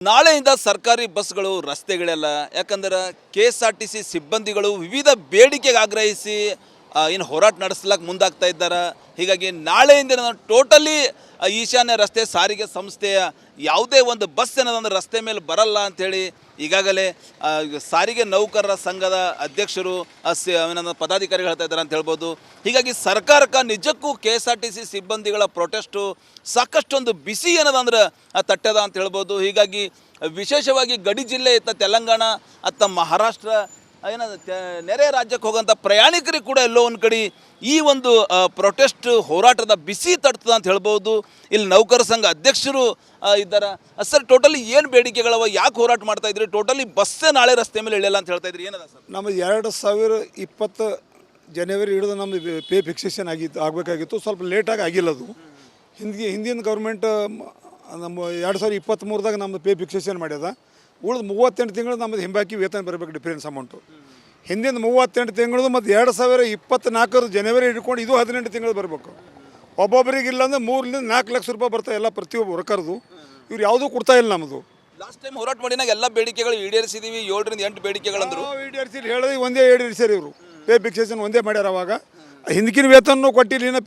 ನಾಳೆಯಿಂದ ಸರ್ಕಾರಿ ಬಸ್ಗಳು ರಸ್ತೆಗಳೆಲ್ಲ ಯಾಕಂದ್ರೆ KSRTC ಸಿಬ್ಬಂದಿಗಳು ವಿವಿಧ ಬೇಡಿಕೆಗೆ ಆಗ್ರಹಿಸಿ ಏನು ಹೋರಾಟ ನಡೆಸ್ಲಕ್ಕೆ ಮುಂದಾಗ್ತಾ ಇದ್ದಾರೆ. ಹೀಗಾಗಿ ನಾಳೆಯಿಂದ ನಾನು ಟೋಟಲಿ ಈಶಾನ್ಯ ರಸ್ತೆ ಸಾರಿಗೆ ಸಂಸ್ಥೆಯ ಯಾವುದೇ ಒಂದು ಬಸ್ ಏನದಂದ್ರೆ ರಸ್ತೆ ಮೇಲೆ ಬರಲ್ಲ ಅಂಥೇಳಿ ಈಗಾಗಲೇ ಸಾರಿಗೆ ನೌಕರರ ಸಂಘದ ಅಧ್ಯಕ್ಷರು ಪದಾಧಿಕಾರಿಗಳು ಹೇಳ್ತಾ ಇದ್ದಾರೆ ಅಂತ ಹೇಳ್ಬೋದು. ಹೀಗಾಗಿ ಸರ್ಕಾರಕ್ಕೆ ನಿಜಕ್ಕೂ KSRTC ಸಿಬ್ಬಂದಿಗಳ ಪ್ರೊಟೆಸ್ಟು ಸಾಕಷ್ಟೊಂದು ಬಿಸಿ ಏನದಂದ್ರೆ ತಟ್ಟದ ಅಂತ ಹೇಳ್ಬೋದು. ಹೀಗಾಗಿ ವಿಶೇಷವಾಗಿ ಗಡಿ ಜಿಲ್ಲೆ ಇತ್ತ ತೆಲಂಗಾಣ ಅತ್ತ ಮಹಾರಾಷ್ಟ್ರ ನೆರೆ ರಾಜ್ಯಕ್ಕೆ ಹೋಗೋಂಥ ಪ್ರಯಾಣಿಕರಿಗೆ ಕೂಡ ಎಲ್ಲೋ ಒಂದು ಕಡೆ ಈ ಒಂದು ಪ್ರೊಟೆಸ್ಟ್ ಹೋರಾಟದ ಬಿಸಿ ತಟ್ತದ ಅಂತ ಹೇಳ್ಬೋದು. ಇಲ್ಲಿ ನೌಕರ ಸಂಘ ಅಧ್ಯಕ್ಷರು ಇದ್ದಾರೆ. ಸರ್, ಟೋಟಲಿ ಏನು ಬೇಡಿಕೆಗಳವ, ಯಾಕೆ ಹೋರಾಟ ಮಾಡ್ತಾ ಇದ್ರಿ? ಟೋಟಲಿ ಬಸ್ಸೇ ನಾಳೆ ರಸ್ತೆ ಮೇಲೆ ಇಳಿಯಲ್ಲ ಅಂತ ಹೇಳ್ತಾ ಇದ್ರಿ, ಏನದ ಸರ್? ನಮ್ಮದು 2020 ಜನವರಿ ಹಿಡಿದು ನಮ್ಮದು ಪೇ ಫಿಕ್ಸೇಷನ್ ಆಗಬೇಕಾಗಿತ್ತು. ಸ್ವಲ್ಪ ಲೇಟಾಗಿ ಆಗಿಲ್ಲ ಅದು. ಹಿಂದಿನ ಗೌರ್ಮೆಂಟ್ ನಮ್ಮ 2023ದಾಗ ನಮ್ಮದು ಪೇ ಫಿಕ್ಸೇಷನ್ ಮಾಡ್ಯದ. ಉಳಿದು 38 ತಿಂಗಳು ನಮ್ಮದು ಹಿಂಬಾಕಿ ವೇತನ ಬರಬೇಕು, ಡಿಫರೆನ್ಸ್ ಅಮೌಂಟು. ಹಿಂದಿನ 38 ತಿಂಗಳದು ಮತ್ತು 2024 ಜನವರಿ ಹಿಡ್ಕೊಂಡು ಇದು 18 ತಿಂಗಳು ಬರಬೇಕು. ಒಬ್ಬೊಬ್ಬರಿಗೆ ಇಲ್ಲಾಂದ್ರೆ 3 ರಿಂದ 4 ಲಕ್ಷ ರೂಪಾಯಿ ಬರ್ತಾ ಎಲ್ಲ ಪ್ರತಿಯೊಬ್ಬ ವರ್ಕರ್ದು. ಇವ್ರು ಯಾವುದೂ ಕೊಡ್ತಾ ಇಲ್ಲ ನಮ್ಮದು. ಲಾಸ್ಟ್ ಟೈಮ್ ಹೋರಾಟ ಮಾಡಿನಾಗ ಎಲ್ಲ ಬೇಡಿಕೆಗಳು ಈಡೇರಿಸಿದೀವಿ, 7 ರಿಂದ 8 ಬೇಡಿಕೆಗಳಂದ್ರು. ಈಡೇರಿಸಿ ಹೇಳಿದ್ರೆ ಒಂದೇ ಈಡೇರಿಸ್ಯಾರ ಇವರು. ಪೇ ಫಿಕ್ಸೇಷನ್ ಒಂದೇ ಮಾಡ್ಯಾರ. ಅವಾಗ ಹಿಂದಿನ ವೇತನೂ ಕೊಟ್ಟಿಲ್ಲ,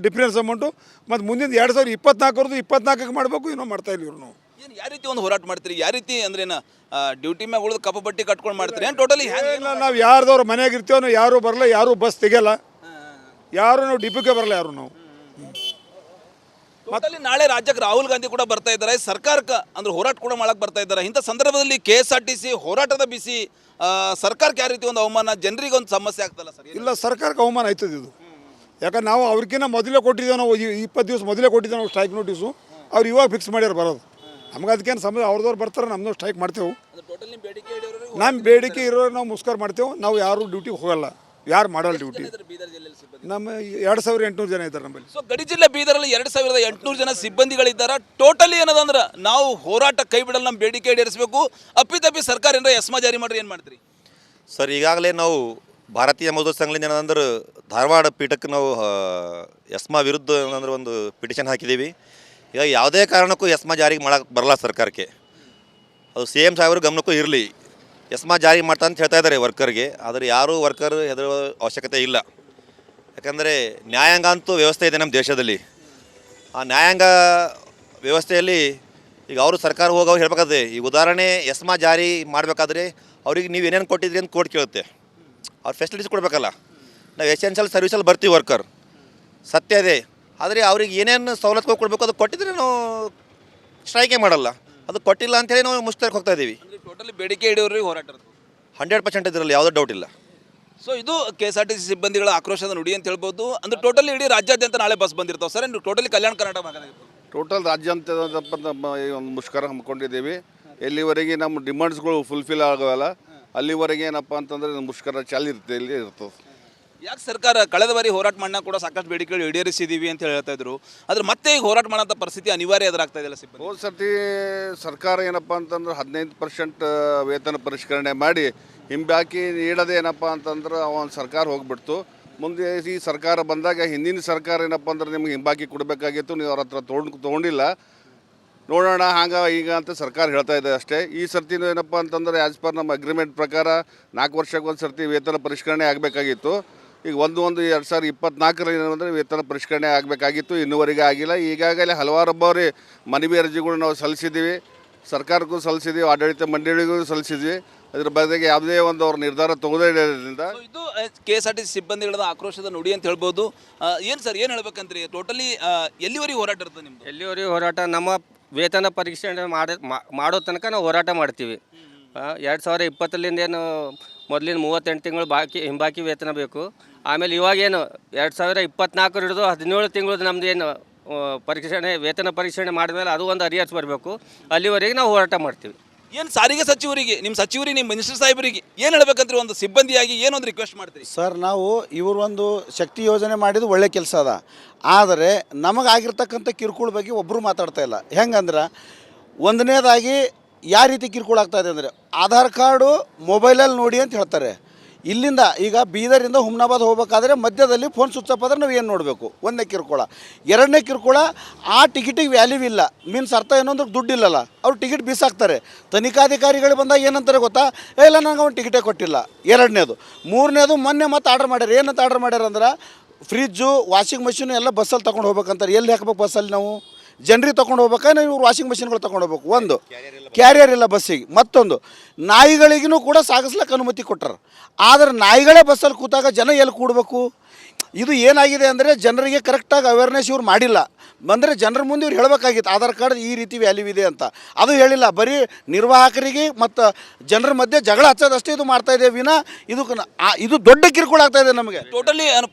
ಡಿಫರೆನ್ಸ್ ಅಮೌಂಟು. ಮತ್ತು ಮುಂದಿನ 2024 24ಕ್ಕೆ ಮಾಡಬೇಕು, ಏನೋ ಮಾಡ್ತಾ ಇಲ್ಲ ಇವ್ರು. ಏನು ಯಾವ ರೀತಿ ಒಂದು ಹೋರಾಟ ಮಾಡ್ತೀರಿ? ಯಾವ ರೀತಿ ಅಂದ್ರೇನು ಡ್ಯೂಟಿ ಮ್ಯಾಗ ಉಳಿದು ಕಪ್ಪ ಬಟ್ಟಿ ಕಟ್ಕೊಂಡು ಮಾಡ್ತೀರಿ ಏನು? ಟೋಟಲಿ ನಾವು ಯಾರ್ದವ್ರು ಮನೆಯಾಗ ಇರ್ತೀವೋ ನಾವು ಯಾರೂ ಬರಲ್ಲ, ಯಾರೂ ಬಸ್ ತೆಗೆಯಲ್ಲ, ಯಾರು ನಾವು ಡಿಪೋಗೆ ಬರಲ್ಲ ಯಾರು ನಾವು. ಟೋಟಲಿ ನಾಳೆ ರಾಜ್ಯಕ್ಕೆ ರಾಹುಲ್ ಗಾಂಧಿ ಕೂಡ ಬರ್ತಾ ಇದ್ದಾರೆ, ಸರ್ಕಾರಕ್ಕೆ ಅಂದ್ರೆ ಹೋರಾಟ ಕೂಡ ಮಾಡಕ್ಕೆ ಬರ್ತಾ ಇದ್ದಾರೆ. ಇಂಥ ಸಂದರ್ಭದಲ್ಲಿ KSRTC ಹೋರಾಟದ ಬಿಸಿ ಸರ್ಕಾರಕ್ಕೆ ಯಾವ ರೀತಿ ಒಂದು ಅವಮಾನ, ಜನರಿಗೆ ಒಂದು ಸಮಸ್ಯೆ ಆಗ್ತಲ್ಲ ಸರ್? ಇಲ್ಲ, ಸರ್ಕಾರಕ್ಕೆ ಅವಮಾನ ಆಯ್ತದೆ ಇದು. ಯಾಕಂದ್ರೆ ನಾವು ಅವ್ರಿಗಿನ್ನ ಮೊದಲೇ ಕೊಟ್ಟಿದ್ದೇವೆ, ನಾವು 20 ದಿವಸ ಮೊದಲೇ ಕೊಟ್ಟಿದ್ದೇವೆ ನಾವು ಸ್ಟ್ರೈಕ್ ನೋಟಿಸು. ಅವ್ರು ಇವಾಗ ಫಿಕ್ಸ್ ಮಾಡ್ಯಾರ ಬರೋದು. ನಮ್ಗೆ ಅದಕ್ಕೇನು ಸಮಸ್ಯೆ, ಅವ್ರದವ್ರು ಬರ್ತಾರೆ, ನಮ್ಮದು ಸ್ಟ್ರೈಕ್ ಮಾಡ್ತೇವೆ. ನಮ್ಮ ಬೇಡಿಕೆ ಇರೋರು ನಾವು ಮುಸ್ಕರ ಮಾಡ್ತೇವೆ. ನಾವು ಯಾರು ಡ್ಯೂಟಿಗೆ ಹೋಗಲ್ಲ, ಯಾರು ಮಾಡಲ್ಲ ಡ್ಯೂಟಿ. ನಮ್ಮ 2800 ಜನ ಇದ್ದಾರೆ ನಮ್ಮಲ್ಲಿ. ಸೊ ಗಡಿ ಜಿಲ್ಲೆ ಬೀದರಲ್ಲಿ 2800 ಜನ ಸಿಬ್ಬಂದಿಗಳಿದ್ದಾರೆ. ಟೋಟಲಿ ಏನದಂದ್ರೆ ನಾವು ಹೋರಾಟ ಕೈ ಬಿಡಲ್ಲ, ನಮ್ಮ ಬೇಡಿಕೆ ಈಡೇರಿಸಬೇಕು. ಅಪ್ಪಿತಪ್ಪಿ ಸರ್ಕಾರ ಏನಾರ ಎಸ್ಮಾ ಜಾರಿ ಮಾಡ್ರಿ, ಏನು ಮಾಡ್ತೀರಿ ಸರ್? ಈಗಾಗಲೇ ನಾವು ಭಾರತೀಯ ಮಜ್ದೂರ್ ಸಂಘದಿಂದ ಏನಂದ್ರೆ ಧಾರವಾಡ ಪೀಠಕ್ಕೆ ನಾವು ಎಸ್ಮಾ ವಿರುದ್ಧ ಏನಂದ್ರೆ ಒಂದು ಪಿಟಿಷನ್ ಹಾಕಿದ್ದೀವಿ. ಈಗ ಯಾವುದೇ ಕಾರಣಕ್ಕೂ ಎಸ್ಮಾ ಜಾರಿಗೆ ಮಾಡೋಕ್ಕೆ ಬರಲ್ಲ ಸರ್ಕಾರಕ್ಕೆ. ಅದು CM ಸಾಹೇಬ್ರ ಗಮನಕ್ಕೂ ಇರಲಿ. ಎಸ್ಮಾ ಜಾರಿ ಮಾಡ್ತಾ ಅಂತ ಹೇಳ್ತಾ ಇದ್ದಾರೆ ವರ್ಕರ್ಗೆ, ಆದರೆ ಯಾರೂ ವರ್ಕರ್ ಹೆದರುವ ಅವಶ್ಯಕತೆ ಇಲ್ಲ. ಯಾಕಂದರೆ ನ್ಯಾಯಾಂಗ ಅಂತೂ ವ್ಯವಸ್ಥೆ ಇದೆ ನಮ್ಮ ದೇಶದಲ್ಲಿ. ಆ ನ್ಯಾಯಾಂಗ ವ್ಯವಸ್ಥೆಯಲ್ಲಿ ಈಗ ಅವರು ಸರ್ಕಾರ ಹೋಗೋರು ಹೇಳ್ಬೇಕಾದ್ರೆ, ಈಗ ಉದಾಹರಣೆ ಎಸ್ಮಾ ಜಾರಿ ಮಾಡಬೇಕಾದ್ರೆ ಅವ್ರಿಗೆ ನೀವು ಏನೇನು ಕೊಟ್ಟಿದ್ರಿ ಅಂತ ಕೋರ್ಟ್ ಕೇಳುತ್ತೆ. ಅವ್ರು ಫೆಸಿಲಿಟೀಸ್ ಕೊಡಬೇಕಲ್ಲ. ನಾವು ಎಸೆನ್ಷಿಯಲ್ ಸರ್ವಿಸಲ್ಲಿ ಬರ್ತೀವಿ ವರ್ಕರ್, ಸತ್ಯ ಇದೆ. ಆದರೆ ಅವ್ರಿಗೆ ಏನೇನು ಸವಲತ್ತುಗಳು ಕೊಡಬೇಕು ಅದು ಕೊಟ್ಟಿದ್ರೆ ನಾವು ಸ್ಟ್ರೈಕೇ ಮಾಡಲ್ಲ. ಅದು ಕೊಟ್ಟಿಲ್ಲ ಅಂತೇಳಿ ನಾವು ಮುಷ್ಕರಕ್ಕೆ ಹೋಗ್ತಾ ಇದ್ದೀವಿ. ಟೋಟಲಿ ಬೇಡಿಕೆ ಇಡೋರಿಗೆ ಹೋರಾಟ 100% ಇದರಲ್ಲಿ ಯಾವುದೋ ಡೌಟ್ ಇಲ್ಲ. ಸೊ ಇದು KSRTC ಸಿಬ್ಬಂದಿಗಳ ಆಕ್ರೋಶದ ನುಡಿ ಅಂತ ಹೇಳ್ಬೋದು. ಅಂದ್ರೆ ಟೋಟಲಿ ಇಡೀ ರಾಜ್ಯಾದ್ಯಂತ ನಾಳೆ bus ಬಂದಿರ್ತಾವೆ sir? Totally Kalyana Karnataka ಭಾಗದಾಗಿತ್ತು, total ರಾಜ್ಯಾದ್ಯಂತ ನಮ್ಮ ಒಂದು ಮುಷ್ಕರ ಹಮ್ಮಿಕೊಂಡಿದ್ದೀವಿ. ಎಲ್ಲಿವರೆಗೆ ನಮ್ಮ ಡಿಮಾಂಡ್ಸ್ಗಳು ಫುಲ್ಫಿಲ್ ಆಗೋಲ್ಲ ಅಲ್ಲಿವರೆಗೆ ಏನಪ್ಪ ಅಂತಂದರೆ ಮುಷ್ಕರ ಚಾಲಿ ಇಲ್ಲಿ ಇರ್ತದೆ. ಯಾಕೆ ಸರ್ಕಾರ ಕಳೆದ ಬಾರಿ ಹೋರಾಟ ಮಾಡೋ ಕೂಡ ಸಾಕಷ್ಟು ಬೇಡಿಕೆಗಳು ಈಡೇರಿಸಿದ್ದೀವಿ ಅಂತ ಹೇಳ್ತಾ ಇದ್ರು, ಆದ್ರೆ ಮತ್ತೆ ಈಗ ಹೋರಾಟ ಮಾಡೋಂಥ ಪರಿಸ್ಥಿತಿ ಅನಿವಾರ್ಯ ಎದುರಾಗ್ತಾ ಇದೆಯಲ್ಲ ಸಿಬ್ಬಂದಿ? ಹೋದ ಸರ್ತಿ ಸರ್ಕಾರ ಏನಪ್ಪ ಅಂತಂದ್ರೆ 15% ವೇತನ ಪರಿಷ್ಕರಣೆ ಮಾಡಿ ಹಿಂಬಾಕಿ ನೀಡೋದೇ ಏನಪ್ಪ ಅಂತಂದ್ರೆ ಒಂದು ಸರ್ಕಾರ ಹೋಗ್ಬಿಡ್ತು. ಮುಂದೆ ಈ ಸರ್ಕಾರ ಬಂದಾಗ ಹಿಂದಿನ ಸರ್ಕಾರ ಏನಪ್ಪ ಅಂದ್ರೆ ನಿಮ್ಗೆ ಹಿಂಬಾಕಿ ಕೊಡಬೇಕಾಗಿತ್ತು, ನೀವು ಅವ್ರ ಹತ್ರ ತೊಗೊಂಡಿಲ್ಲ, ನೋಡೋಣ ಹಾಗೆ ಈಗ ಅಂತ ಸರ್ಕಾರ ಹೇಳ್ತಾ ಇದೆ ಅಷ್ಟೇ. ಈ ಸರ್ತಿನೂ ಏನಪ್ಪ ಅಂತಂದ್ರೆ ಆ್ಯಸ್ ಪರ್ ನಮ್ಮ ಅಗ್ರಿಮೆಂಟ್ ಪ್ರಕಾರ 4 ವರ್ಷಕ್ಕೆ ಒಂದು ಸರ್ತಿ ವೇತನ ಪರಿಷ್ಕರಣೆ ಆಗಬೇಕಾಗಿತ್ತು. ಈಗ 1/1/2024 ಏನಂದರೆ ವೇತನ ಪರಿಷ್ಕರಣೆ ಆಗಬೇಕಾಗಿತ್ತು, ಇನ್ನೂವರೆಗೆ ಆಗಿಲ್ಲ. ಈಗಾಗಲೇ ಹಲವಾರೊಬ್ಬರೇ ಮನವಿ ಅರ್ಜಿಗಳು ನಾವು ಸಲ್ಲಿಸಿದ್ದೀವಿ, ಸರ್ಕಾರಕ್ಕೂ ಸಲ್ಲಿಸಿದ್ದೀವಿ, ಆಡಳಿತ ಮಂಡಳಿಗೂ ಸಲ್ಲಿಸಿದ್ವಿ. ಅದ್ರ ಬದಲಿಗೆ ಯಾವುದೇ ಒಂದು ಅವ್ರ ನಿರ್ಧಾರ ತಗೋದೇ ಇರೋದ್ರಿಂದ ಇದು KSRTC ಸಿಬ್ಬಂದಿಗಳ ಆಕ್ರೋಶದ ನುಡಿ ಅಂತ ಹೇಳ್ಬೋದು. ಏನು ಸರ್, ಏನು ಹೇಳ್ಬೇಕಂದ್ರಿ? ಟೋಟಲಿ ಎಲ್ಲಿವರೆಗೆ ಹೋರಾಟ ಇರ್ತದೆ ನಿಮ್ದು? ಎಲ್ಲಿವರೆಗೆ ಹೋರಾಟ? ನಮ್ಮ ವೇತನ ಪರಿಷ್ಕರಣೆ ಮಾಡೋ ತನಕ ನಾವು ಹೋರಾಟ ಮಾಡ್ತೀವಿ. 2020ರಿಂದ ಏನು ಮೊದಲಿನ 38 ತಿಂಗಳು ಹಿಂಬಾಕಿ ವೇತನ ಬೇಕು. ಆಮೇಲೆ ಇವಾಗೇನು 2024 ಹಿಡಿದು 17 ತಿಂಗಳದ್ದು ನಮ್ದು ಏನು ವೇತನ ಪರಿಷ್ಕರಣೆ ಮಾಡಿದ್ಮೇಲೆ ಅದು ಒಂದು ಅರಿಯರ್ಸ್ ಬರಬೇಕು. ಅಲ್ಲಿವರೆಗೆ ನಾವು ಹೋರಾಟ ಮಾಡ್ತೀವಿ. ಏನು ಸಾರಿಗೆ ಸಚಿವರಿಗೆ, ನಿಮ್ಮ ಸಚಿವರಿಗೆ, ನಿಮ್ಮ ಮಿನಿಸ್ಟರ್ ಸಾಹೇಬರಿಗೆ ಏನು ಹೇಳ್ಬೇಕಂದ್ರೆ ಒಂದು ಸಿಬ್ಬಂದಿಯಾಗಿ ಏನೊಂದು ರಿಕ್ವೆಸ್ಟ್ ಮಾಡ್ತೀರಿ ಸರ್? ನಾವು ಇವರು ಒಂದು ಶಕ್ತಿ ಯೋಜನೆ ಮಾಡಿದ್ದು ಒಳ್ಳೆ ಕೆಲಸ ಅದ, ಆದರೆ ನಮಗಾಗಿರ್ತಕ್ಕಂಥ ಕಿರುಕುಳ ಬಗ್ಗೆ ಒಬ್ಬರು ಮಾತಾಡ್ತಾ ಇಲ್ಲ. ಹೆಂಗಂದ್ರೆ ಒಂದನೇದಾಗಿ ಯಾವ ರೀತಿ ಕಿರುಕುಳ ಆಗ್ತಾಯಿದೆ ಅಂದರೆ ಆಧಾರ್ ಕಾರ್ಡು ಮೊಬೈಲಲ್ಲಿ ನೋಡಿ ಅಂತ ಹೇಳ್ತಾರೆ. ಇಲ್ಲಿಂದ ಈಗ ಬೀದರಿಂದ ಹುಮ್ನಾಬಾದ್ ಹೋಗ್ಬೇಕಾದ್ರೆ ಮಧ್ಯದಲ್ಲಿ ಫೋನ್ ಸ್ವಿಚ್ ಆಫ್ ಆದ್ರೆ ನಾವು ಏನು ನೋಡಬೇಕು? ಒಂದನೇ ಕಿರುಕುಳ. ಎರಡನೇ ಕಿರುಕುಳ, ಆ ಟಿಕೆಟಿಗೆ ವ್ಯಾಲ್ಯೂ ಇಲ್ಲ. ಮೀನ್ಸ್ ಅರ್ಥ ಏನು ಅಂದ್ರೆ ದುಡ್ಡಿಲ್ಲಲ್ಲ, ಅವ್ರು ಟಿಕೆಟ್ ಬೀಸಾಕ್ತಾರೆ. ತನಿಖಾಧಿಕಾರಿಗಳು ಬಂದಾಗ ಏನಂತಾರೆ ಗೊತ್ತಾ? ಇಲ್ಲ ನನಗೆ ಅವ್ನು ಟಿಕೆಟೇ ಕೊಟ್ಟಿಲ್ಲ. ಎರಡನೇದು. ಮೂರನೇದು, ಮೊನ್ನೆ ಮತ್ತೆ ಆರ್ಡ್ರ್ ಮಾಡ್ಯಾರ. ಏನಂತ ಆರ್ಡ್ರ್ ಮಾಡ್ಯಾರ ಅಂದ್ರೆ ಫ್ರಿಜ್ಜು, ವಾಷಿಂಗ್ ಮಷೀನು ಎಲ್ಲ ಬಸ್ಸಲ್ಲಿ ತೊಗೊಂಡು ಹೋಗ್ಬೇಕಂತಾರೆ. ಎಲ್ಲಿ ಹಾಕ್ಬೇಕು ಬಸ್ಸಲ್ಲಿ ನಾವು? ಜನರಿಗೆ ತೊಗೊಂಡು ಹೋಗ್ಬೇಕಾದ್ರೆ ಇವ್ರು ವಾಷಿಂಗ್ ಮಷಿನ್ಗಳು ತೊಗೊಂಡು ಹೋಗ್ಬೇಕು. ಒಂದು ಕ್ಯಾರಿಯರ್ ಇಲ್ಲ ಬಸ್ಸಿಗೆ. ಮತ್ತೊಂದು, ನಾಯಿಗಳಿಗೂ ಕೂಡ ಸಾಗಿಸ್ಲಿಕ್ಕೆ ಅನುಮತಿ ಕೊಟ್ಟರು. ಆದರೆ ನಾಯಿಗಳೇ ಬಸ್ಸಲ್ಲಿ ಕೂತಾಗ ಜನ ಎಲ್ಲಿ ಕೂಡಬೇಕು? ಇದು ಏನಾಗಿದೆ ಅಂದರೆ ಜನರಿಗೆ ಕರೆಕ್ಟಾಗಿ ಅವೇರ್ನೆಸ್ ಇವ್ರು ಮಾಡಿಲ್ಲ. ಬಂದರೆ ಜನರ ಮುಂದೆ ಇವ್ರು ಹೇಳಬೇಕಾಗಿತ್ತು ಆಧಾರ್ ಕಾರ್ಡ್ ಈ ರೀತಿ ವ್ಯಾಲ್ಯೂ ಇದೆ ಅಂತ. ಅದು ಹೇಳಿಲ್ಲ. ಬರೀ ನಿರ್ವಾಹಕರಿಗೆ ಮತ್ತು ಜನರ ಮಧ್ಯೆ ಜಗಳ ಹಚ್ಚೋದಷ್ಟೇ ಇದು ಮಾಡ್ತಾ ಇದೆ ವಿನ ಇದು ದೊಡ್ಡ ಕಿರುಕುಳ ಆಗ್ತಾ ಇದೆ ನಮಗೆ. ಟೋಟಲಿ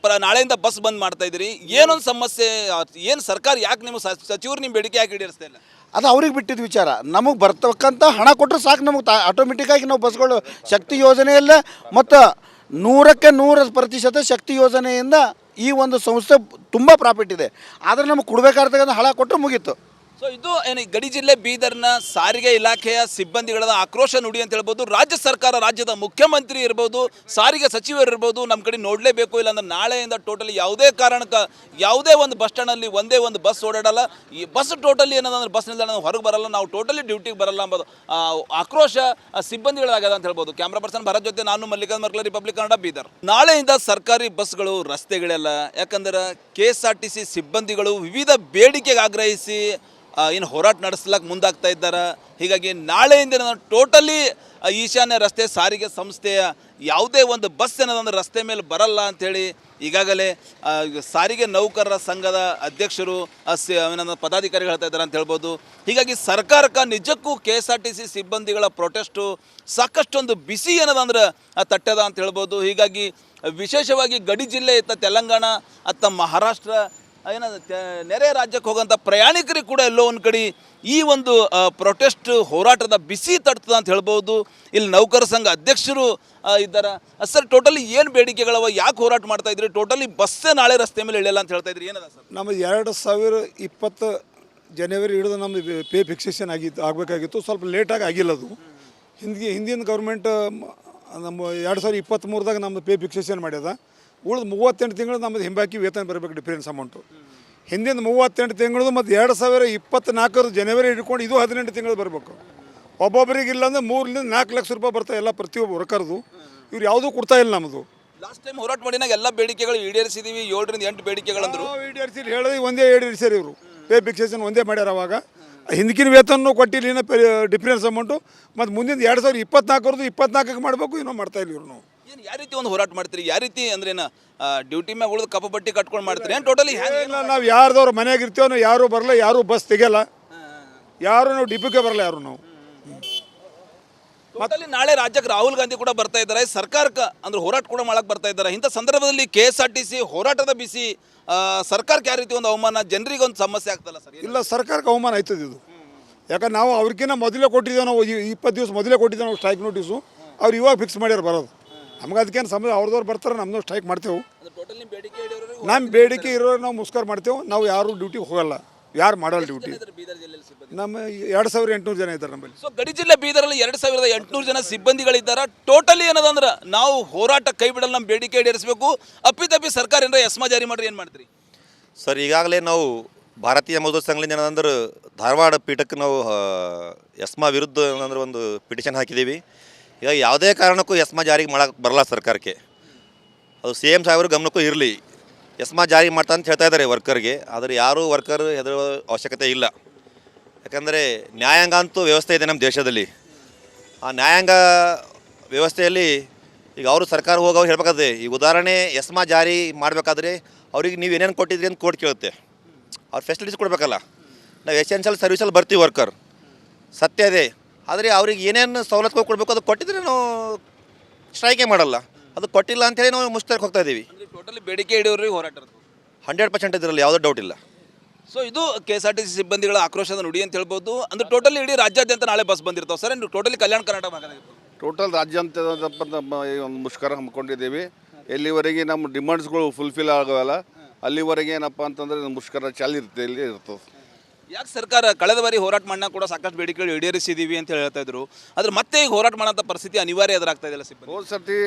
ನಾಳೆಯಿಂದ ಬಸ್ ಬಂದ್ ಮಾಡ್ತಾ ಇದ್ರಿ, ಏನೊಂದು ಸಮಸ್ಯೆ? ಏನು ಸರ್ಕಾರ ಯಾಕೆ ನಿಮ್ಮ ಸಚಿವರು ನಿಮ್ಮ ಬೇಡಿಕೆ ಯಾಕೆ ಈಡೇರಿಸ್ತಾ ಇಲ್ಲ? ಅದು ಅವ್ರಿಗೆ ಬಿಟ್ಟಿದ್ದ ವಿಚಾರ. ನಮಗೆ ಬರ್ತಕ್ಕಂಥ ಹಣ ಕೊಟ್ಟರೆ ಸಾಕು, ನಮಗೆ ಆಟೋಮೆಟಿಕ್ಕಾಗಿ ನಾವು ಬಸ್ಗಳು ಶಕ್ತಿ ಯೋಜನೆಯಲ್ಲೇ ಮತ್ತು 100% ಶಕ್ತಿ ಯೋಜನೆಯಿಂದ ಈ ಒಂದು ಸಂಸ್ಥೆ ತುಂಬ ಪ್ರಾಫಿಟ್ ಇದೆ. ಆದರೆ ನಮಗೆ ಕೊಡಬೇಕಾದ ಹಣ ಕೊಟ್ಟರೆ ಮುಗೀತು. ಸೊ ಇದು ಏನು ಗಡಿ ಜಿಲ್ಲೆ ಬೀದರ್ನ ಸಾರಿಗೆ ಇಲಾಖೆಯ ಸಿಬ್ಬಂದಿಗಳ ಆಕ್ರೋಶ ನುಡಿ ಅಂತ ಹೇಳ್ಬೋದು. ರಾಜ್ಯ ಸರ್ಕಾರ, ರಾಜ್ಯದ ಮುಖ್ಯಮಂತ್ರಿ ಇರ್ಬೋದು, ಸಾರಿಗೆ ಸಚಿವರು ಇರ್ಬೋದು, ನಮ್ಮ ಕಡೆ ನೋಡಲೇಬೇಕು. ಇಲ್ಲಾಂದ್ರೆ ನಾಳೆಯಿಂದ ಟೋಟಲಿ ಯಾವುದೇ ಕಾರಣಕ್ಕೆ ಯಾವುದೇ ಒಂದು ಬಸ್ ಸ್ಟ್ಯಾಂಡಲ್ಲಿ ಒಂದೇ ಒಂದು ಬಸ್ ಓಡಾಡಲ್ಲ. ಈ ಬಸ್ ಟೋಟಲಿ ಏನಂದ್ರೆ ಬಸ್ ನಿಲ್ದಾಣ ಹೊರಗೆ ಬರಲ್ಲ, ನಾವು ಟೋಟಲಿ ಡ್ಯೂಟಿಗೆ ಬರಲ್ಲ ಎಂಬುದು ಆಕ್ರೋಶ ಸಿಬ್ಬಂದಿಗಳಾಗದ ಅಂತ ಹೇಳ್ಬೋದು. ಕ್ಯಾಮ್ರಾ ಪರ್ಸನ್ ಭರತ್ ಜೊತೆ ನಾನು ಮಲ್ಲಿಕಾರ್ಜುನ್ ಮರ್ಕಲ, ರಿಪಬ್ಲಿಕ್ ಕನ್ನಡ, ಬೀದರ್. ನಾಳೆಯಿಂದ ಸರ್ಕಾರಿ ಬಸ್ಗಳು ರಸ್ತೆಗಳೆಲ್ಲ, ಯಾಕಂದ್ರೆ KSRTC ಸಿಬ್ಬಂದಿಗಳು ವಿವಿಧ ಬೇಡಿಕೆಗೆ ಆಗ್ರಹಿಸಿ ಏನು ಹೋರಾಟ ನಡೆಸ್ಲಕ್ಕೆ ಮುಂದಾಗ್ತಾ ಇದ್ದಾರೆ. ಹೀಗಾಗಿ ನಾಳೆಯಿಂದ ನಾನು ಟೋಟಲಿ ಈಶಾನ್ಯ ರಸ್ತೆ ಸಾರಿಗೆ ಸಂಸ್ಥೆಯ ಯಾವುದೇ ಒಂದು ಬಸ್ ಏನದಂದ್ರೆ ರಸ್ತೆ ಮೇಲೆ ಬರಲ್ಲ ಅಂಥೇಳಿ ಈಗಾಗಲೇ ಸಾರಿಗೆ ನೌಕರರ ಸಂಘದ ಅಧ್ಯಕ್ಷರು ಏನಂದ್ರೆ ಪದಾಧಿಕಾರಿಗಳು ಹೇಳ್ತಾ ಇದ್ದಾರೆ ಅಂತ ಹೇಳ್ಬೋದು. ಹೀಗಾಗಿ ಸರ್ಕಾರಕ್ಕೆ ನಿಜಕ್ಕೂ KSRTC ಸಿಬ್ಬಂದಿಗಳ ಪ್ರೊಟೆಸ್ಟು ಸಾಕಷ್ಟೊಂದು ಬಿಸಿ ಏನದಂದ್ರೆ ತಟ್ಟದ ಅಂತ ಹೇಳ್ಬೋದು. ಹೀಗಾಗಿ ವಿಶೇಷವಾಗಿ ಗಡಿ ಜಿಲ್ಲೆ ಇತ್ತ ತೆಲಂಗಾಣ ಅತ್ತ ಮಹಾರಾಷ್ಟ್ರ ನೆರೆ ರಾಜ್ಯಕ್ಕೆ ಹೋಗೋಂಥ ಪ್ರಯಾಣಿಕರಿಗೆ ಕೂಡ ಎಲ್ಲೋ ಒಂದು ಕಡೆ ಈ ಒಂದು ಪ್ರೊಟೆಸ್ಟ್ ಹೋರಾಟದ ಬಿಸಿ ತಟ್ತದ ಅಂತ ಹೇಳ್ಬೋದು. ಇಲ್ಲಿ ನೌಕರ ಸಂಘ ಅಧ್ಯಕ್ಷರು ಇದ್ದಾರೆ. ಸರ್, ಟೋಟಲಿ ಏನು ಬೇಡಿಕೆಗಳವ, ಯಾಕೆ ಹೋರಾಟ ಮಾಡ್ತಾ ಇದ್ರಿ? ಟೋಟಲಿ ಬಸ್ಸೇ ನಾಳೆ ರಸ್ತೆ ಮೇಲೆ ಇಳಿಯಲ್ಲ ಅಂತ ಹೇಳ್ತಾ ಇದ್ರಿ, ಏನದ ಸರ್? ನಮ್ಮ 2020 ಜನವರಿ ಹಿಡಿದು ನಮ್ಮದು ಪೇ ಫಿಕ್ಸೇಷನ್ ಆಗಬೇಕಾಗಿತ್ತು. ಸ್ವಲ್ಪ ಲೇಟಾಗಿ ಆಗಿಲ್ಲ. ಅದು ಹಿಂದಿನ ಗೌರ್ಮೆಂಟ್ ನಮ್ಮ 2023ದಾಗ ನಮ್ಮದು ಪೇ ಫಿಕ್ಸೇಷನ್ ಮಾಡ್ಯದ. ಉಳಿದು 38 ತಿಂಗಳು ನಮ್ಮದು ಹಿಂಬಾಕಿ ವೇತನ ಬರಬೇಕು, ಡಿಫರೆನ್ಸ್ ಅಮೌಂಟು. ಹಿಂದಿನ 38 ತಿಂಗಳದು ಮತ್ತು 2024 ಜನವರಿ ಹಿಡ್ಕೊಂಡು ಇದು 18 ತಿಂಗಳು ಬರಬೇಕು. ಒಬ್ಬೊಬ್ಬರಿಗೆ ಇಲ್ಲಾಂದ್ರೆ 3 ರಿಂದ 4 ಲಕ್ಷ ರೂಪಾಯಿ ಬರ್ತಾವೆ ಎಲ್ಲ ಪ್ರತಿಯೊಬ್ಬ ವರ್ಕರ್ದು. ಇವ್ರು ಯಾವುದೂ ಕೊಡ್ತಾ ಇಲ್ಲ ನಮ್ಮದು. ಲಾಸ್ಟ್ ಟೈಮ್ ಹೋರಾಟ ಮಾಡಿನಾಗ ಎಲ್ಲ ಬೇಡಿಕೆಗಳು ಈಡೇರಿಸಿದೀವಿ, 7 ರಿಂದ 8 ಬೇಡಿಕೆಗಳಂದ್ರು. ಈಡೇರಿಸಿ ಹೇಳಿದ್ರೆ ಒಂದೇ ಈಡೇರಿಸ್ಯಾರ ಇವರು. ಪೇ ಫಿಕ್ಸೇಷನ್ ಒಂದೇ ಮಾಡ್ಯಾರ. ಅವಾಗ ಹಿಂದಕ್ಕಿನ ವೇತನೂ ಕೊಟ್ಟಿಲ್ಲ, ಡಿಫರೆನ್ಸ್ ಅಮೌಂಟು. ಮತ್ತು ಮುಂದಿನ 2024 24ಕ್ಕೆ ಮಾಡಬೇಕು, ಏನೋ ಮಾಡ್ತಾ ಇಲ್ಲ ಇವ್ರು. ಏನು ಯಾವ ರೀತಿ ಒಂದು ಹೋರಾಟ ಮಾಡ್ತೀರಿ? ಯಾವ ರೀತಿ ಅಂದ್ರೆ ಡ್ಯೂಟಿ ಮ್ಯಾಗ ಉಳಿದು ಕಪ್ಪ ಬಟ್ಟಿ ಕಟ್ಕೊಂಡು ಮಾಡ್ತೀರಿ ಏನು? ಟೋಟಲಿ ನಾವು ಯಾರ್ದವ್ರು ಮನೆಯಾಗ ಇರ್ತೀವೋ ನಾವು ಯಾರೂ ಬರಲ್ಲ, ಯಾರೂ ಬಸ್ ತೆಗೆಯಲ್ಲ, ಯಾರು ನಾವು ಡಿಪೋಗೆ ಬರಲ್ಲ ಯಾರು ನಾವು. ಟೋಟಲಿ ನಾಳೆ ರಾಜ್ಯಕ್ಕೆ ರಾಹುಲ್ ಗಾಂಧಿ ಕೂಡ ಬರ್ತಾ ಇದ್ದಾರೆ, ಸರ್ಕಾರಕ್ಕೆ ಅಂದ್ರೆ ಹೋರಾಟ ಕೂಡ ಮಾಡಕ್ಕೆ ಬರ್ತಾ ಇದ್ದಾರೆ. ಇಂಥ ಸಂದರ್ಭದಲ್ಲಿ KSRTC ಹೋರಾಟದ ಬಿಸಿ ಸರ್ಕಾರಕ್ಕೆ ಯಾವ ರೀತಿ ಒಂದು ಅವಮಾನ, ಜನರಿಗೆ ಒಂದು ಸಮಸ್ಯೆ ಆಗ್ತಲ್ಲ ಸರ್? ಇಲ್ಲ, ಸರ್ಕಾರಕ್ಕೆ ಅವಮಾನ ಆಯ್ತದೆ ಇದು. ಯಾಕಂದ್ರೆ ನಾವು ಅವ್ರಿಗಿನ್ನ ಮೊದಲೇ ಕೊಟ್ಟಿದ್ದೇವೆ, ನಾವು 20 ದಿವಸ ಮೊದಲೇ ಕೊಟ್ಟಿದ್ದೇವೆ ನಾವು ಸ್ಟ್ರೈಕ್ ನೋಟಿಸು. ಅವ್ರು ಇವಾಗ ಫಿಕ್ಸ್ ಮಾಡ್ಯಾರ ಬರೋದು. ನಮ್ಗೆ ಅದಕ್ಕೇನು ಸಮಸ್ಯೆ, ಅವ್ರದವ್ರು ಬರ್ತಾರೆ, ನಮ್ಮದು ಸ್ಟ್ರೈಕ್ ಮಾಡ್ತೇವೆ. ನಮ್ಮ ಬೇಡಿಕೆ ಇರೋರು ನಾವು ಮುಸ್ಕರ ಮಾಡ್ತೇವೆ. ನಾವು ಯಾರು ಡ್ಯೂಟಿಗೆ ಹೋಗಲ್ಲ, ಯಾರು ಮಾಡಲ್ಲ ಡ್ಯೂಟಿ. ನಮ್ಮ 2800 ಜನ ಇದ್ದಾರೆ ನಮ್ಮಲ್ಲಿ. ಸೊ ಗಡಿ ಜಿಲ್ಲೆ ಬೀದರಲ್ಲಿ 2800 ಜನ ಸಿಬ್ಬಂದಿಗಳಿದ್ದಾರೆ. ಟೋಟಲಿ ಏನದಂದ್ರೆ ನಾವು ಹೋರಾಟ ಕೈ ಬಿಡಲ್ಲ, ನಮ್ಮ ಬೇಡಿಕೆ ಈಡೇರಿಸಬೇಕು. ಅಪ್ಪಿತಪ್ಪಿ ಸರ್ಕಾರ ಏನಾರ ಎಸ್ಮಾ ಜಾರಿ ಮಾಡ್ರಿ, ಏನು ಮಾಡ್ತೀರಿ ಸರ್? ಈಗಾಗಲೇ ನಾವು ಭಾರತೀಯ ಮಜ್ದೂರ್ ಸಂಘದಿಂದ ಏನಂದ್ರೆ ಧಾರವಾಡ ಪೀಠಕ್ಕೆ ನಾವು ಎಸ್ಮಾ ವಿರುದ್ಧ ಏನಂದ್ರೆ ಒಂದು ಪಿಟಿಷನ್ ಹಾಕಿದ್ದೀವಿ. ಈಗ ಯಾವುದೇ ಕಾರಣಕ್ಕೂ ಎಸ್ಮಾ ಜಾರಿಗೆ ಮಾಡೋಕ್ಕೆ ಬರಲ್ಲ ಸರ್ಕಾರಕ್ಕೆ. ಅದು CM ಸಾಹೇಬ್ರ ಗಮನಕ್ಕೂ ಇರಲಿ. ಎಸ್ಮಾ ಜಾರಿ ಮಾಡ್ತಾ ಅಂತ ಹೇಳ್ತಾ ಇದ್ದಾರೆ ವರ್ಕರ್ಗೆ. ಆದರೆ ಯಾರೂ ವರ್ಕರ್ ಹೆದರುವ ಅವಶ್ಯಕತೆ ಇಲ್ಲ. ಯಾಕಂದರೆ ನ್ಯಾಯಾಂಗ ಅಂತೂ ವ್ಯವಸ್ಥೆ ಇದೆ ನಮ್ಮ ದೇಶದಲ್ಲಿ. ಆ ನ್ಯಾಯಾಂಗ ವ್ಯವಸ್ಥೆಯಲ್ಲಿ ಈಗ ಅವರು ಸರ್ಕಾರ ಹೋಗೋರು ಹೇಳ್ಬೇಕಾದ್ರೆ, ಈಗ ಉದಾಹರಣೆ ಎಸ್ಮಾ ಜಾರಿ ಮಾಡಬೇಕಾದ್ರೆ ಅವ್ರಿಗೆ ನೀವು ಏನೇನು ಕೊಟ್ಟಿದ್ರಿ ಅಂತ ಕೋರ್ಟ್ ಕೇಳುತ್ತೆ. ಅವ್ರು ಫೆಸಿಲಿಟೀಸ್ ಕೊಡಬೇಕಲ್ಲ. ನಾವು ಎಸೆನ್ಷಿಯಲ್ ಸರ್ವಿಸಲ್ಲಿ ಬರ್ತೀವಿ ವರ್ಕರ್, ಸತ್ಯ ಇದೆ. ಆದರೆ ಅವ್ರಿಗೆ ಏನೇನು ಸವಲತ್ತುಗಳು ಕೊಡಬೇಕು ಅದು ಕೊಟ್ಟಿದ್ರೆ ನಾವು ಸ್ಟ್ರೈಕೇ ಮಾಡಲ್ಲ. ಅದು ಕೊಟ್ಟಿಲ್ಲ ಅಂತೇಳಿ ನಾವು ಮುಷ್ಕರಕ್ಕೆ ಹೋಗ್ತಾ ಇದ್ದೀವಿ. ಟೋಟಲಿ ಬೇಡಿಕೆ ಇಡೋರಿಗೆ ಹೋರಾಟ 100% ಇದರಲ್ಲಿ ಯಾವುದೋ ಡೌಟ್ ಇಲ್ಲ. ಸೊ ಇದು KSRTC ಸಿಬ್ಬಂದಿಗಳ ಆಕ್ರೋಶದ ನುಡಿ ಅಂತ ಹೇಳ್ಬೋದು. ಅಂದ್ರೆ ಟೋಟಲಿ ಇಡೀ ರಾಜ್ಯಾದ್ಯಂತ ನಾಳೆ bus ಬಂದಿರ್ತಾವೆ sir? Totally Kalyana Karnataka ಭಾಗದಾಗಿತ್ತು total ರಾಜ್ಯಾಂತ ನಮ್ಮ ಈ ಒಂದು ಮುಷ್ಕರ ಹಮ್ಮಿಕೊಂಡಿದ್ದೀವಿ. ಎಲ್ಲಿವರೆಗೆ ನಮ್ಮ ಡಿಮಾಂಡ್ಸ್ಗಳು ಫುಲ್ಫಿಲ್ ಆಗೋಲ್ಲ ಅಲ್ಲಿವರೆಗೆ ಏನಪ್ಪ ಅಂತಂದರೆ ಮುಷ್ಕರ ಚಾಲಿ ಇಲ್ಲಿ ಇರ್ತದೆ. ಯಾಕೆ ಸರ್ಕಾರ ಕಳೆದ ಬಾರಿ ಹೋರಾಟ ಮಾಡನ ಕೂಡ ಸಾಕಷ್ಟು ಬೇಡಿಕೆಗಳು ಈಡೇರಿಸಿದೀವಿ ಅಂತ ಹೇಳ್ತಾ ಇದ್ರು, ಆದ್ರೆ ಮತ್ತೆ ಈಗ ಹೋರಾಟ ಮಾಡೋಂಥ ಪರಿಸ್ಥಿತಿ ಅನಿವಾರ್ಯ ಎದುರಾಗ್ತಾ ಇದೆಯಲ್ಲ ಸಿಬ್ಬಂದಿ? ಹೋದ ಸರ್ತಿ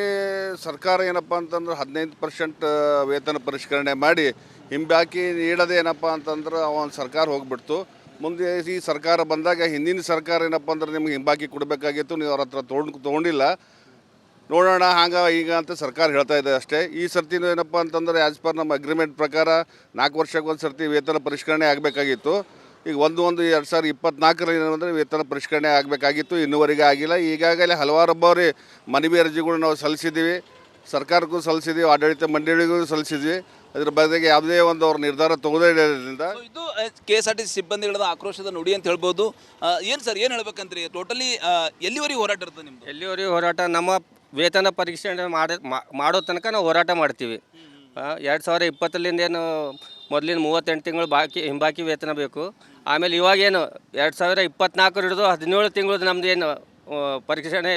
ಸರ್ಕಾರ ಏನಪ್ಪ ಅಂತಂದ್ರೆ 15% ವೇತನ ಪರಿಷ್ಕರಣೆ ಮಾಡಿ ಹಿಂಬಾಕಿ ನೀಡೋದೇ ಏನಪ್ಪ ಅಂತಂದ್ರೆ ಒಂದು ಸರ್ಕಾರ ಹೋಗ್ಬಿಡ್ತು. ಮುಂದೆ ಈ ಸರ್ಕಾರ ಬಂದಾಗ ಹಿಂದಿನ ಸರ್ಕಾರ ಏನಪ್ಪ ಅಂದ್ರೆ ನಿಮ್ಗೆ ಹಿಂಬಾಕಿ ಕೊಡಬೇಕಾಗಿತ್ತು, ನೀವು ಅವ್ರ ಹತ್ರ ತೊಗೊಂಡಿಲ್ಲ, ನೋಡೋಣ ಹಾಗೆ ಈಗ ಅಂತ ಸರ್ಕಾರ ಹೇಳ್ತಾ ಇದೆ ಅಷ್ಟೇ. ಈ ಸರ್ತಿನೂ ಏನಪ್ಪ ಅಂತಂದ್ರೆ ಆ್ಯಸ್ ಪರ್ ನಮ್ಮ ಅಗ್ರಿಮೆಂಟ್ ಪ್ರಕಾರ 4 ವರ್ಷಕ್ಕೆ ಒಂದು ಸರ್ತಿ ವೇತನ ಪರಿಷ್ಕರಣೆ ಆಗಬೇಕಾಗಿತ್ತು. ಈಗ 1/1/2024 ಏನಂದರೆ ವೇತನ ಪರಿಷ್ಕರಣೆ ಆಗಬೇಕಾಗಿತ್ತು, ಇನ್ನೂವರೆಗೆ ಆಗಿಲ್ಲ. ಈಗಾಗಲೇ ಹಲವಾರು ಬಾರಿ ಮನವಿ ಅರ್ಜಿಗಳು ನಾವು ಸಲ್ಲಿಸಿದ್ದೀವಿ, ಸರ್ಕಾರಕ್ಕೂ ಸಲ್ಲಿಸಿದ್ದೀವಿ, ಆಡಳಿತ ಮಂಡಳಿಗೂ ಸಲ್ಲಿಸಿದ್ವಿ. ಅದ್ರ ಬದಲಿಗೆ ಯಾವುದೇ ಒಂದು ಅವ್ರ ನಿರ್ಧಾರ ತಗೋದೇ ಇರೋದ್ರಿಂದ So, ಇದು KSRTC ಸಿಬ್ಬಂದಿಗಳ ಆಕ್ರೋಶದ ನುಡಿ ಅಂತ ಹೇಳ್ಬೋದು. ಏನು ಸರ್, ಏನು ಹೇಳ್ಬೇಕಂದ್ರಿ? ಟೋಟಲಿ ಎಲ್ಲಿವರೆಗೆ ಹೋರಾಟ ಇರ್ತದೆ ನಿಮ್ದು? ಎಲ್ಲಿವರೆಗೂ ಹೋರಾಟ? ನಮ್ಮ ವೇತನ ಪರಿಷ್ಕರಣೆ ಮಾಡೋ ತನಕ ನಾವು ಹೋರಾಟ ಮಾಡ್ತೀವಿ. 2020 ಏನು ಮೊದಲಿನ 38 ತಿಂಗಳು ಹಿಂಬಾಕಿ ವೇತನ ಬೇಕು. ಆಮೇಲೆ ಇವಾಗೇನು 2024 ಹಿಡಿದು 17 ತಿಂಗಳದ್ದು ನಮ್ದು ಏನು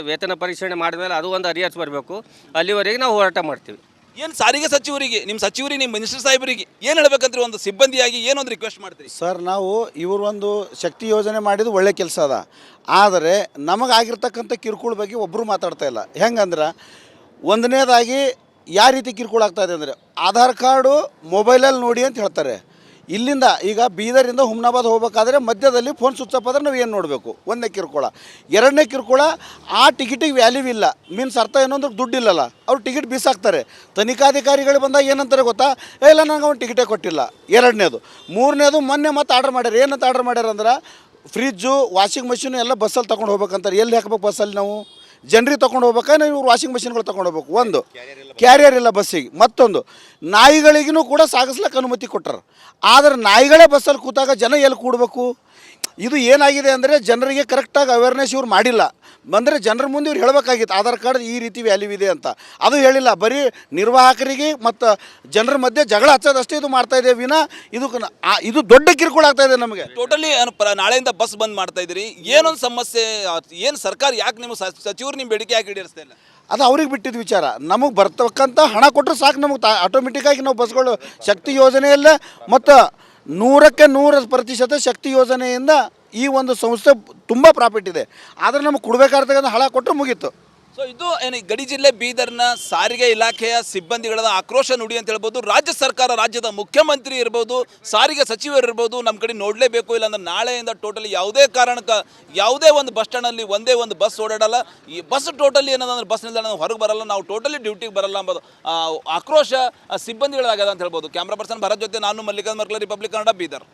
ವೇತನ ಪರಿಷ್ಕರಣೆ ಮಾಡಿದ್ಮೇಲೆ ಅದು ಒಂದು ಅರಿಯರ್ಸ್ ಬರಬೇಕು. ಅಲ್ಲಿವರೆಗೆ ನಾವು ಹೋರಾಟ ಮಾಡ್ತೀವಿ. ಏನು ಸಾರಿಗೆ ಸಚಿವರಿಗೆ, ನಿಮ್ಮ ಸಚಿವರಿಗೆ, ನಿಮ್ಮ ಮಿನಿಸ್ಟರ್ ಸಾಹೇಬರಿಗೆ ಏನು ಹೇಳ್ಬೇಕಂದ್ರೆ ಒಂದು ಸಿಬ್ಬಂದಿಯಾಗಿ ಏನೊಂದು ರಿಕ್ವೆಸ್ಟ್ ಮಾಡ್ತೀರಿ? ಸರ್, ನಾವು ಇವರು ಒಂದು ಶಕ್ತಿ ಯೋಜನೆ ಮಾಡಿದ್ದು ಒಳ್ಳೆ ಕೆಲಸ ಅದ, ಆದರೆ ನಮಗಾಗಿರ್ತಕ್ಕಂಥ ಕಿರುಕುಳ ಬಗ್ಗೆ ಒಬ್ಬರು ಮಾತಾಡ್ತಾ ಇಲ್ಲ. ಹೆಂಗಂದ್ರೆ ಒಂದನೇದಾಗಿ ಯಾವ ರೀತಿ ಕಿರುಕುಳ ಆಗ್ತಾಯಿದೆ ಅಂದರೆ ಆಧಾರ್ ಕಾರ್ಡು ಮೊಬೈಲಲ್ಲಿ ನೋಡಿ ಅಂತ ಹೇಳ್ತಾರೆ. ಇಲ್ಲಿಂದ ಈಗ ಬೀದರಿಂದ ಹುಮ್ನಾಬಾದ್ ಹೋಗ್ಬೇಕಾದ್ರೆ ಮಧ್ಯದಲ್ಲಿ ಫೋನ್ ಸ್ವಿಚ್ ಆಫ್ ಆದ್ರೆ ನಾವು ಏನು ನೋಡಬೇಕು? ಒಂದನೇ ಕಿರುಕುಳ. ಎರಡನೇ ಕಿರುಕುಳ, ಆ ಟಿಕೆಟಿಗೆ ವ್ಯಾಲ್ಯೂ ಇಲ್ಲ. ಮೀನ್ಸ್ ಅರ್ಥ ಏನು ಅಂದ್ರೆ ದುಡ್ಡಿಲ್ಲಲ್ಲ, ಅವ್ರು ಟಿಕೆಟ್ ಬೀಸಾಕ್ತಾರೆ. ತನಿಖಾಧಿಕಾರಿಗಳು ಬಂದಾಗ ಏನಂತಾರೆ ಗೊತ್ತಾ? ಇಲ್ಲ ನನಗೆ ಅವ್ನು ಟಿಕೆಟೇ ಕೊಟ್ಟಿಲ್ಲ. ಎರಡನೇದು. ಮೂರನೇದು, ಮೊನ್ನೆ ಮತ್ತೆ ಆರ್ಡ್ರ್ ಮಾಡ್ಯಾರ. ಏನಂತ ಆರ್ಡ್ರ್ ಮಾಡ್ಯಾರ ಅಂದ್ರೆ ಫ್ರಿಜ್ಜು, ವಾಷಿಂಗ್ ಮೆಷಿನು ಎಲ್ಲ ಬಸ್ಸಲ್ಲಿ ತೊಗೊಂಡು ಹೋಗ್ಬೇಕಂತಾರೆ. ಎಲ್ಲಿ ಹಾಕ್ಬೇಕು ಬಸ್ಸಲ್ಲಿ? ನಾವು ಜನರಿಗೆ ತೊಗೊಂಡು ಹೋಗ್ಬೇಕಾದ್ರೆ ಇವ್ರು ವಾಷಿಂಗ್ ಮೆಷಿನ್ಗಳು ತೊಗೊಂಡು ಹೋಗ್ಬೇಕು. ಒಂದು ಕ್ಯಾರಿಯರ್ ಇಲ್ಲ ಬಸ್ಸಿಗೆ. ಮತ್ತೊಂದು, ನಾಯಿಗಳಿಗೂ ಕೂಡ ಸಾಗಿಸ್ಲಿಕ್ಕೆ ಅನುಮತಿ ಕೊಟ್ಟರು. ಆದರೆ ನಾಯಿಗಳೇ ಬಸ್ಸಲ್ಲಿ ಕೂತಾಗ ಜನ ಎಲ್ಲಿ ಕೂಡಬೇಕು? ಇದು ಏನಾಗಿದೆ ಅಂದರೆ ಜನರಿಗೆ ಕರೆಕ್ಟಾಗಿ ಅವೇರ್ನೆಸ್ ಇವ್ರು ಮಾಡಿಲ್ಲ. ಬಂದರೆ ಜನರ ಮುಂದೆ ಇವ್ರು ಹೇಳಬೇಕಾಗಿತ್ತು ಆಧಾರ್ ಕಾರ್ಡ್ ಈ ರೀತಿ ವ್ಯಾಲ್ಯೂ ಇದೆ ಅಂತ. ಅದು ಹೇಳಿಲ್ಲ. ಬರೀ ನಿರ್ವಾಹಕರಿಗೆ ಮತ್ತು ಜನರ ಮಧ್ಯೆ ಜಗಳ ಹಚ್ಚೋದಷ್ಟೇ ಇದು ಮಾಡ್ತಾಯಿದೆ ವಿನ ಇದು ದೊಡ್ಡ ಕಿರುಕುಳ ಆಗ್ತಾಯಿದೆ ನಮಗೆ. ಟೋಟಲಿ ನಾಳೆಯಿಂದ ಬಸ್ ಬಂದ್ ಮಾಡ್ತಾ ಇದ್ದೀರಿ, ಏನೊಂದು ಸಮಸ್ಯೆ? ಏನು ಸರ್ಕಾರ ಯಾಕೆ ನಿಮ್ಮ ಸಚಿವರು ನಿಮ್ಮ ಬೇಡಿಕೆ ಯಾಕೆ ಈಡೇರಿಸ್ತಾ ಇಲ್ಲ? ಅದು ಅವ್ರಿಗೆ ಬಿಟ್ಟಿದ್ದ ವಿಚಾರ. ನಮಗೆ ಬರ್ತಕ್ಕಂಥ ಹಣ ಕೊಟ್ಟರೆ ಸಾಕು, ನಮಗೆ ಆಟೋಮೆಟಿಕ್ಕಾಗಿ ನಾವು ಬಸ್ಗಳು ಶಕ್ತಿ ಯೋಜನೆಯಲ್ಲೇ ಮತ್ತು 100% ಶಕ್ತಿ ಯೋಜನೆಯಿಂದ ಈ ಒಂದು ಸಂಸ್ಥೆ ತುಂಬ ಪ್ರಾಫಿಟ್ ಇದೆ. ಆದರೆ ನಮಗೆ ಕೊಡಬೇಕಾರ್ತಕ್ಕಂಥ ಹಣ ಕೊಟ್ಟರೆ ಮುಗೀತು. ಸೊ ಇದು ಏನು ಗಡಿ ಜಿಲ್ಲೆ ಬೀದರ್ನ ಸಾರಿಗೆ ಇಲಾಖೆಯ ಸಿಬ್ಬಂದಿಗಳ ಆಕ್ರೋಶ ನುಡಿ ಅಂತ ಹೇಳ್ಬೋದು. ರಾಜ್ಯ ಸರ್ಕಾರ, ರಾಜ್ಯದ ಮುಖ್ಯಮಂತ್ರಿ ಇರ್ಬೋದು, ಸಾರಿಗೆ ಸಚಿವರು ಇರ್ಬೋದು, ನಮ್ಮ ಕಡೆ ನೋಡಲೇಬೇಕು. ಇಲ್ಲಾಂದ್ರೆ ನಾಳೆಯಿಂದ ಟೋಟಲಿ ಯಾವುದೇ ಕಾರಣಕ್ಕೆ ಯಾವುದೇ ಒಂದು ಬಸ್ ಸ್ಟ್ಯಾಂಡಲ್ಲಿ ಒಂದೇ ಒಂದು ಬಸ್ ಓಡಾಡಲ್ಲ. ಈ ಬಸ್ ಟೋಟಲಿ ಏನಂದ್ರೆ ಬಸ್ ನಿಲ್ದಾಣ ಹೊರಗೆ ಬರಲ್ಲ, ನಾವು ಟೋಟಲಿ ಡ್ಯೂಟಿಗೆ ಬರಲ್ಲ ಅಂಬೋದು ಆಕ್ರೋಶ ಸಿಬ್ಬಂದಿಗಳಾಗದ ಅಂತ ಹೇಳ್ಬೋದು. ಕ್ಯಾಮ್ರಾ ಪರ್ಸನ್ ಭರತ್ ಜೊತೆ ನಾನು ಮಲ್ಲಿಕಾರ್ಜುನ್ ಮರ್ಕಲ, ರಿಪಬ್ಲಿಕ್ ಕನ್ನಡ, ಬೀದರ್.